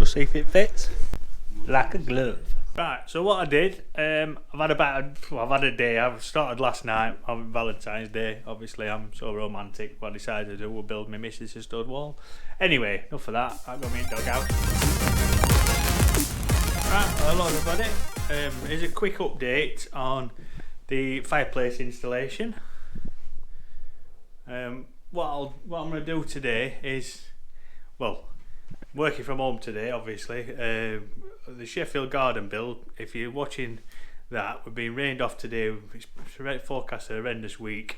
We'll see if it fits like a glove. Right, so what I did, I've had a day. I've started last night on Valentine's Day. Obviously, I'm so romantic. What I decided to do was build my missus a stud wall. Anyway, enough of that. I've got my dog out. Right, hello everybody. Here's a quick update on the fireplace installation. What I'm going to do today is, well, working from home today, obviously. The Sheffield garden build, if you're watching that, we've been rained off today. It's forecast a horrendous week.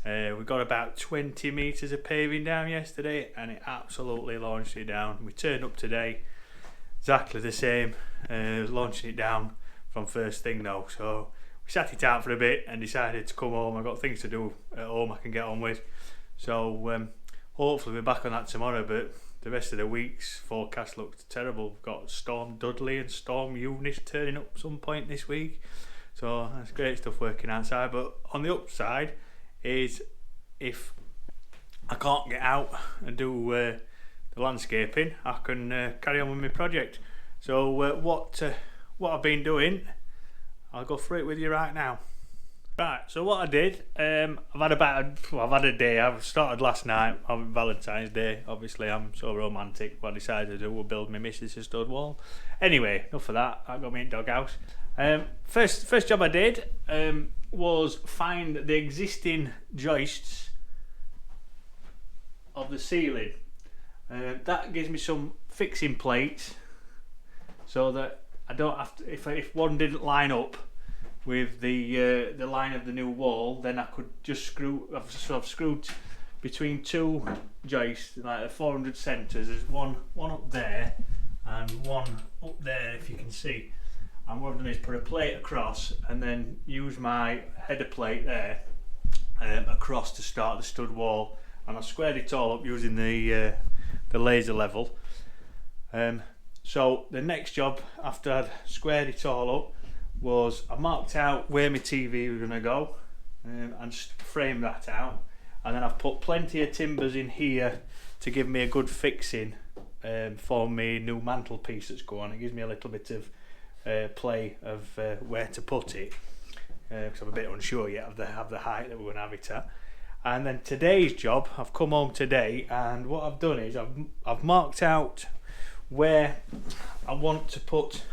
We got about 20 metres of paving down yesterday and it absolutely launched it down. We turned up today, exactly the same, launching it down from first thing though. So we sat it out for a bit and decided to come home. I've got things to do at home I can get on with. So hopefully we're back on that tomorrow, but the rest of the week's forecast looks terrible. We've got Storm Dudley and Storm Eunice turning up some point this week. So that's great stuff working outside. But on the upside is if I can't get out and do the landscaping, I can carry on with my project. So what I've been doing, I'll go through it with you right now. Right, so what I did, I've had a day. I've started last night on Valentine's Day. Obviously, I'm so romantic. What I decided to do was build my missus a stud wall. Anyway, enough of that. I've got my dog out. First job I did was find the existing joists of the ceiling. That gives me some fixing plates, so that I don't have to. If one didn't line up with the line of the new wall, then I could just screw. I've screwed between two joists, like the 400 centres. There's one up there and one up there, if you can see. And what I've done is put a plate across and then use my header plate there across to start the stud wall. And I squared it all up using the laser level. So the next job after I'd squared it all up was I marked out where my TV was going to go and just framed that out, and then I've put plenty of timbers in here to give me a good fixing for my new mantelpiece that's going. It gives me a little bit of play of where to put it, because I'm a bit unsure yet of the height that we're going to have it at. And then today's job, I've come home today and what I've done is I've marked out where I want to put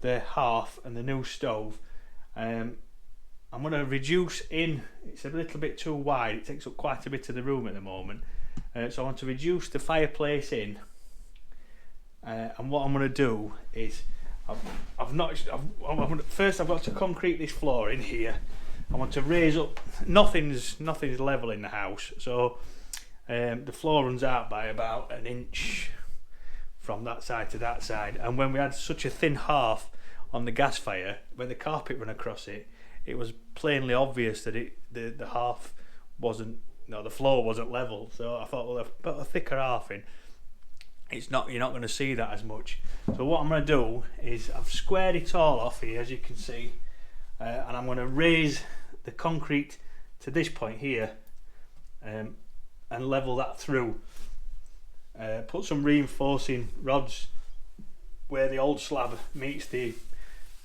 the hearth and the new stove. I'm going to reduce in, it's a little bit too wide, it takes up quite a bit of the room at the moment, so I want to reduce the fireplace in, and what I'm going to do is first I've got to concrete this floor in here. I want to raise up, nothing's level in the house, so the floor runs out by about an inch from that side to that side, and when we had such a thin hearth on the gas fire, when the carpet ran across it, it was plainly obvious that the hearth wasn't, no, the floor wasn't level. So I thought, well, if I put a thicker hearth in, you're not going to see that as much. So what I'm going to do is I've squared it all off here, as you can see, and I'm going to raise the concrete to this point here, and level that through. Put some reinforcing rods where the old slab meets the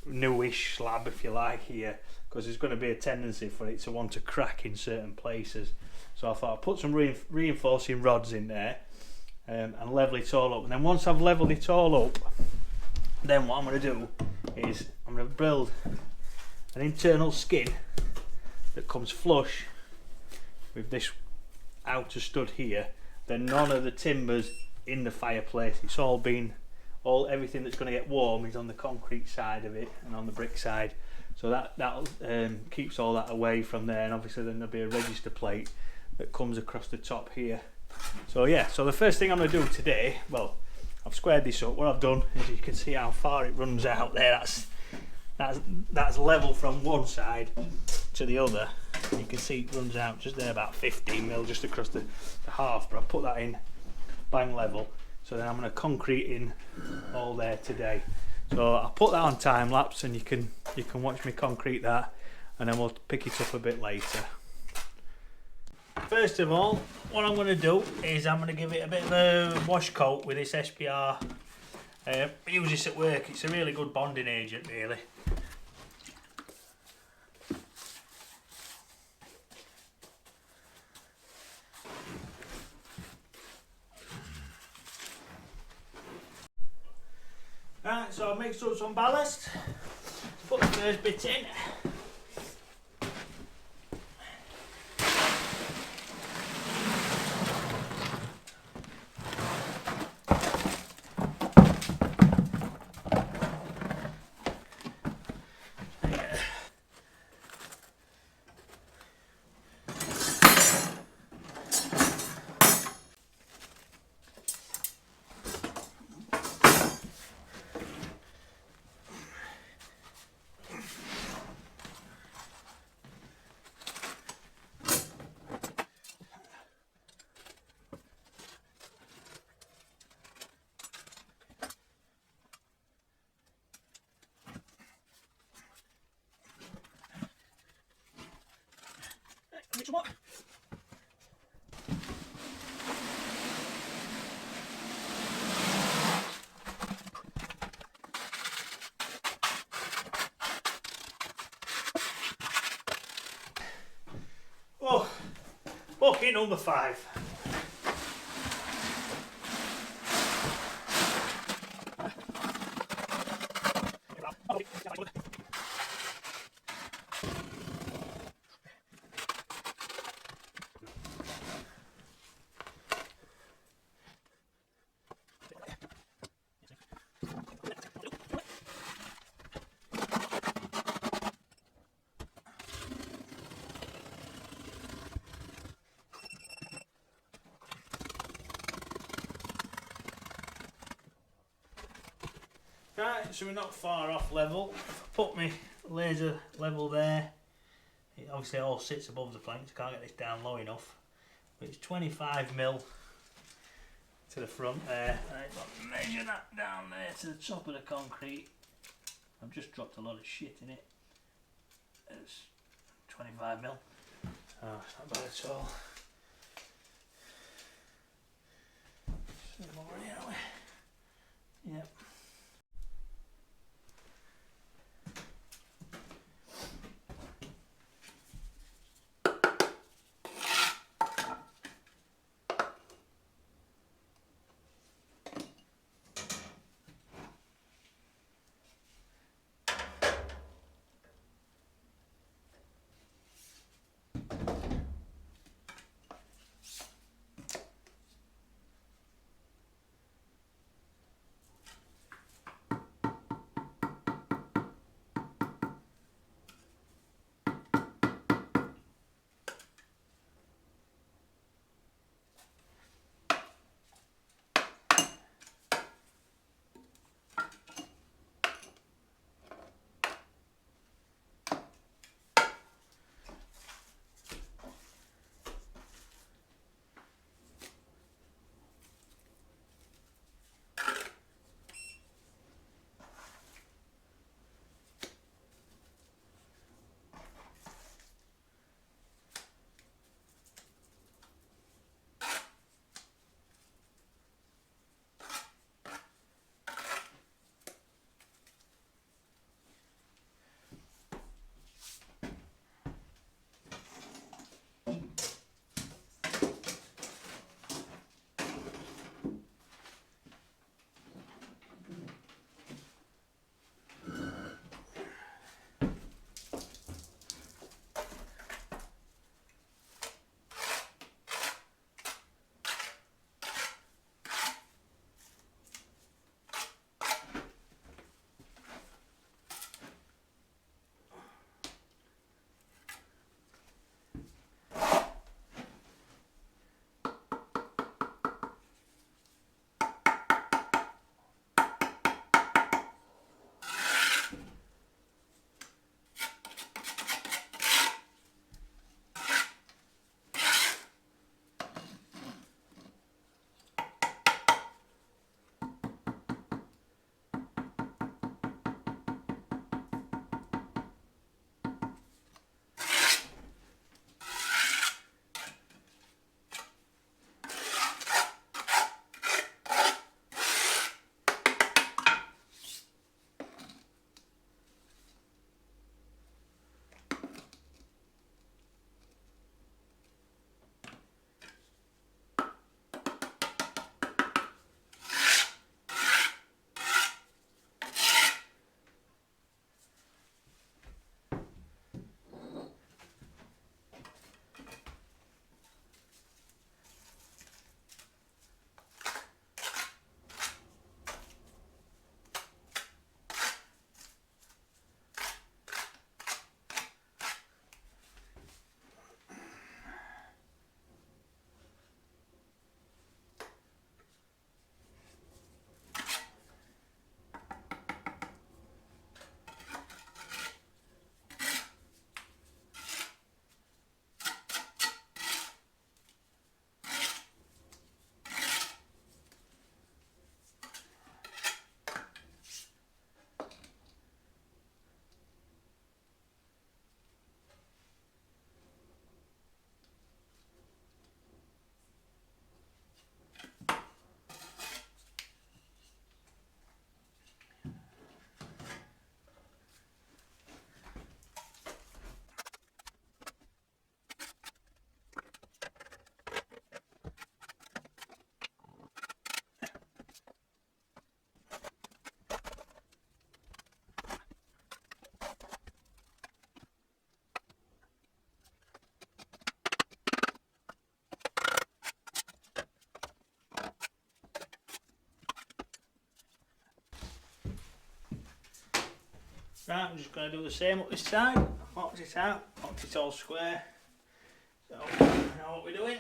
newish slab, if you like, here, because there's going to be a tendency for it to want to crack in certain places. So I thought I'd put some reinforcing rods in there and level it all up. And then once I've leveled it all up, then what I'm going to do is I'm going to build an internal skin that comes flush with this outer stud here. Then none of the timbers in the fireplace, it's all been, everything that's going to get warm is on the concrete side of it and on the brick side, so that keeps all that away from there. And obviously then there'll be a register plate that comes across the top here. So yeah, so the first thing I'm going to do today, well, I've squared this up. What I've done is, you can see how far it runs out there. That's level from one side to the other. You can see it runs out just there about 15mm just across the half, but I've put that in bang level. So then I'm going to concrete in all there today. So I'll put that on time lapse and you can watch me concrete that, and then we'll pick it up a bit later. First of all, what I'm going to do is I'm going to give it a bit of a wash coat with this SPR I use this at work. It's a really good bonding agent, really. Right, so I've mixed up some ballast. Put the first bit in. Mix them up. Oh, bucket number 5. Right, so we're not far off level. Put my laser level there. It obviously all sits above the planks. Can't get this down low enough. But it's 25mm to the front there. I've got to measure that down there to the top of the concrete. I've just dropped a lot of shit in it. It's 25mm. Oh, it's not bad at all. Some more in here, aren't we? Yep. Right, I'm just going to do the same up this side. Box it out, box it all square. So, we know what we're doing.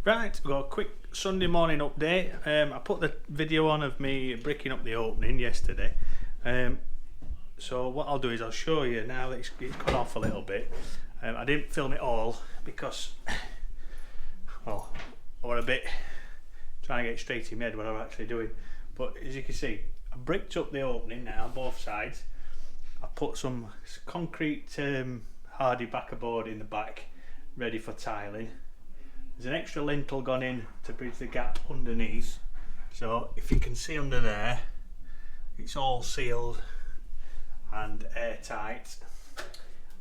Right, got a quick Sunday morning update. I put the video on of me bricking up the opening yesterday. So what I'll do is I'll show you now that it's cut off a little bit. I didn't film it all because, well, I was a bit trying to get straight in my head what I was actually doing. But as you can see, I bricked up the opening now, both sides. I put some concrete hardy backer board in the back, ready for tiling. There's an extra lintel gone in to bridge the gap underneath. So if you can see under there, it's all sealed and airtight.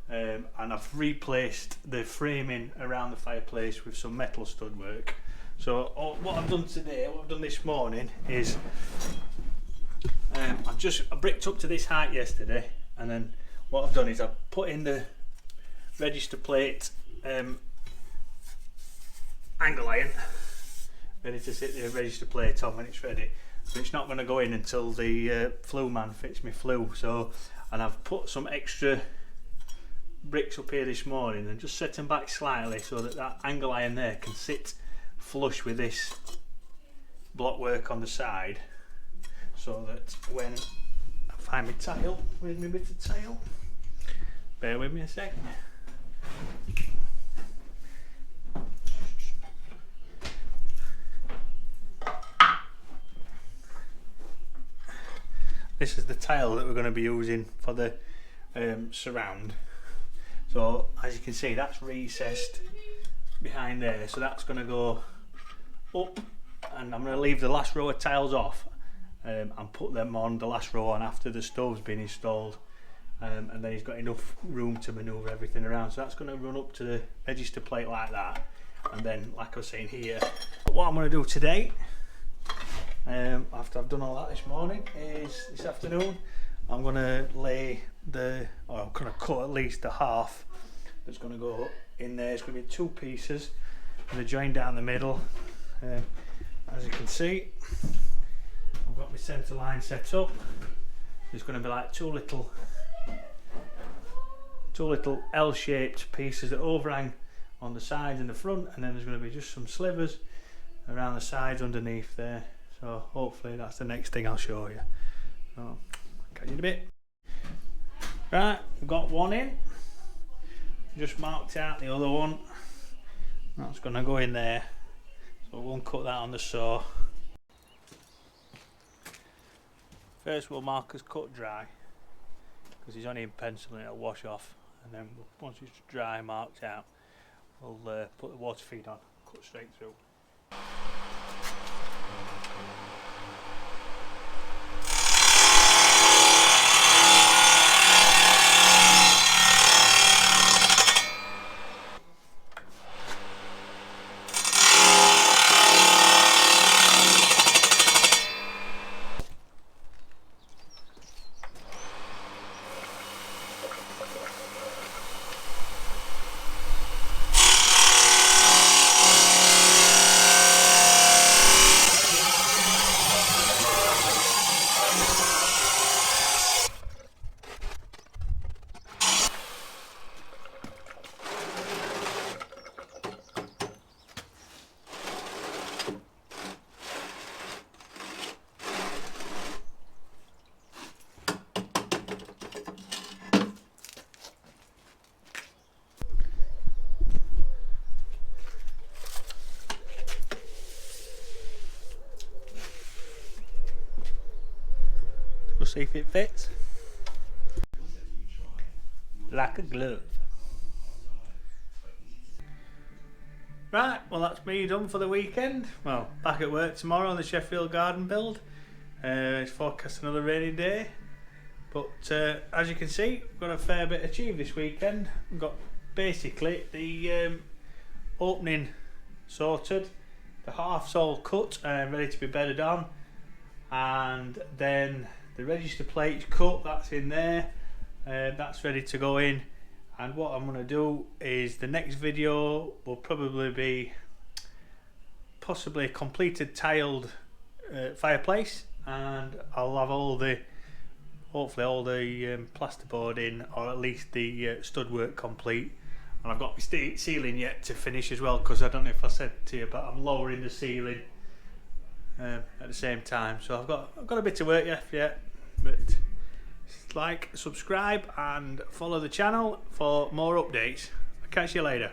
And I've replaced the framing around the fireplace with some metal stud work. So what I've done today, what I've done this morning is I bricked up to this height yesterday, and then what I've done is I've put in the register plate angle iron ready to sit the register plate on when it's ready. So it's not going to go in until the flue man fits my flue. So, and I've put some extra bricks up here this morning and just set them back slightly so that that angle iron there can sit flush with this block work on the side, so that when I find my tile, where's my bit of tile? Bear with me a sec. This is the tile that we're going to be using for the surround. So as you can see, that's recessed behind there, so that's going to go up, and I'm going to leave the last row of tiles off and put them on the last row on after the stove's been installed, and then he's got enough room to manoeuvre everything around. So that's going to run up to the register plate like that, and then like I was saying here, what I'm going to do today, after I've done all that this morning, is this afternoon I'm going to lay or I'm going to cut at least the half that's going to go in there. It's going to be two pieces. I'm going to join down the middle. As you can see, I've got my centre line set up. There's going to be like two little L-shaped pieces that overhang on the sides and the front, and then there's going to be just some slivers around the sides underneath there. So hopefully that's the next thing I'll show you. So, catch you in a bit. Right, we've got one in. Just marked out the other one. That's going to go in there. So we'll cut that on the saw. First we'll mark as cut dry, because he's only in pencil and it'll wash off. And then once it's dry, marked out, we'll put the water feed on, cut straight through. see if it fits. Like a glove. Right, well that's me done for the weekend. Well, back at work tomorrow on the Sheffield garden build. It's forecast another rainy day. But as you can see, we've got a fair bit achieved this weekend. We've got basically the opening sorted, the hearth's all cut and ready to be bedded on, and then the register plate's cut, that's in there, that's ready to go in. And what I'm going to do is the next video will probably be possibly a completed tiled fireplace, and I'll have all the hopefully all the plasterboard in, or at least the stud work complete. And I've got my ceiling yet to finish as well, because I don't know if I said to you, but I'm lowering the ceiling at the same time. So I've got a bit of work left yet, but like, subscribe and follow the channel for more updates. I'll catch you later.